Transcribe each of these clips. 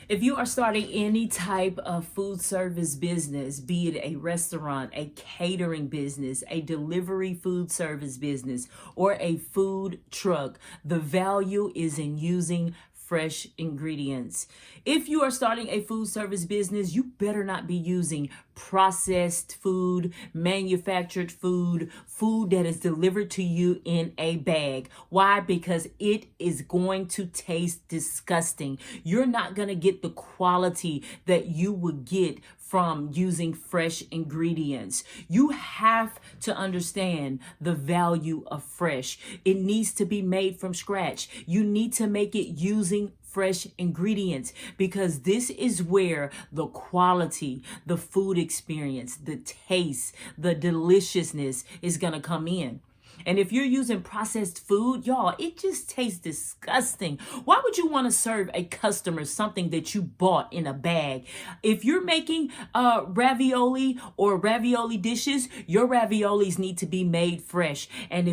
If you are starting any type of food service business, be it a restaurant, a catering business, a delivery food service business, or a food truck, the value is in using fresh ingredients. If you are starting a food service business, you better not be using processed food, manufactured food, food that is delivered to you in a bag. Why? Because it is going to taste disgusting. You're not going to get the quality that you would get from using fresh ingredients. You have to understand the value of fresh. It needs to be made from scratch. You need to make it using fresh ingredients, because this is where the quality, the food experience, the taste, the deliciousness is going to come in. And if you're using processed food, y'all, it just tastes disgusting. Why would you want to serve a customer something that you bought in a bag? If you're making ravioli or ravioli dishes, your raviolis need to be made fresh. And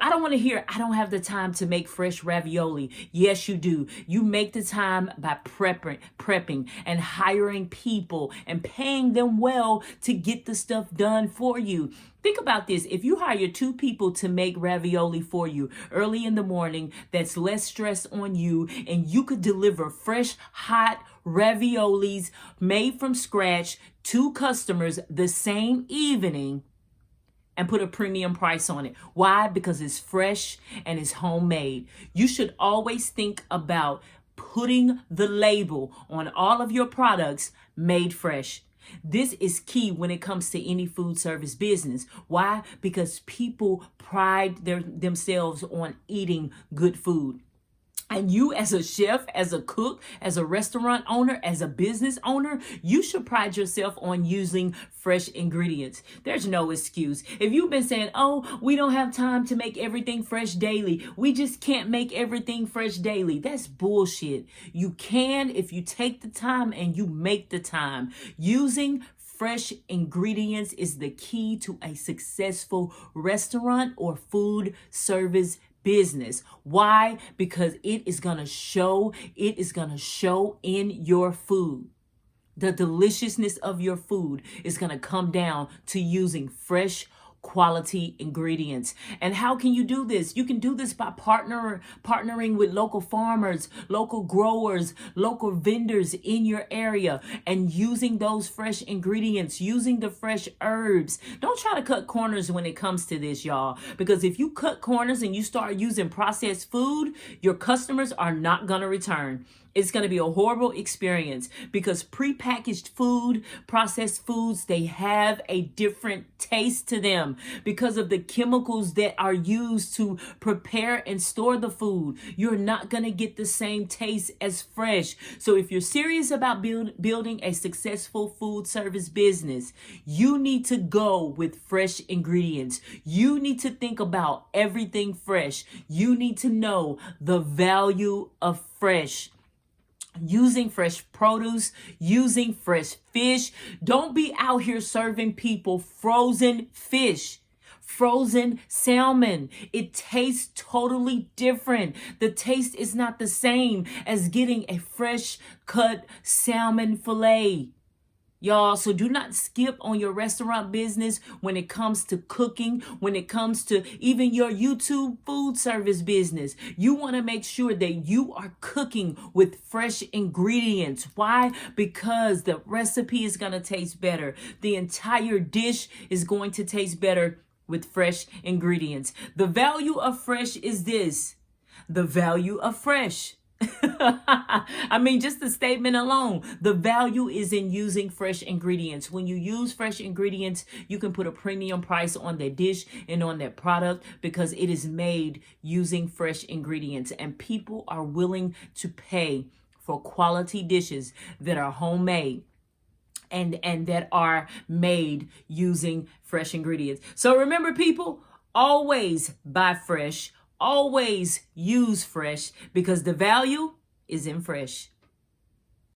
I don't want to hear, I don't have the time to make fresh ravioli. Yes, you do. You make the time by prepping and hiring people and paying them well to get the stuff done for you. Think about this. If you hire 2 people to make ravioli for you early in the morning, that's less stress on you, and you could deliver fresh, hot raviolis made from scratch to customers the same evening and put a premium price on it. Why? Because it's fresh and it's homemade. You should always think about putting the label on all of your products, made fresh. This is key when it comes to any food service business. Why? Because people pride themselves on eating good food. And you, as a chef, as a cook, as a restaurant owner, as a business owner, you should pride yourself on using fresh ingredients. There's no excuse. If you've been saying, oh, we don't have time to make everything fresh daily, we just can't make everything fresh daily, that's bullshit. You can if you take the time and you make the time. Using fresh ingredients is the key to a successful restaurant or food service business. Why? Because it is going to show in your food. The deliciousness of your food is going to come down to using fresh quality ingredients. And how can you do this? You can do this by partnering with local farmers, local growers, local vendors in your area, and using those fresh ingredients, using the fresh herbs. Don't try to cut corners when it comes to this, y'all, because if you cut corners and you start using processed food, your customers are not going to return. It's going to be a horrible experience, because prepackaged food, processed foods, they have a different taste to them because of the chemicals that are used to prepare and store the food. You're not going to get the same taste as fresh. So if you're serious about building a successful food service business, you need to go with fresh ingredients. You need to think about everything fresh. You need to know the value of fresh. Using fresh produce, using fresh fish. Don't be out here serving people frozen fish, frozen salmon. It tastes totally different. The taste is not the same as getting a fresh cut salmon fillet. Y'all, so do not skip on your restaurant business when it comes to cooking, when it comes to even your YouTube food service business. You want to make sure that you are cooking with fresh ingredients. Why? Because the recipe is going to taste better. The entire dish is going to taste better with fresh ingredients. The value of fresh is this. The value of fresh. I mean, just the statement alone, the value is in using fresh ingredients. When you use fresh ingredients, you can put a premium price on that dish and on that product because it is made using fresh ingredients, and people are willing to pay for quality dishes that are homemade and that are made using fresh ingredients. So remember, people, always buy fresh. Always use fresh, because the value is in fresh.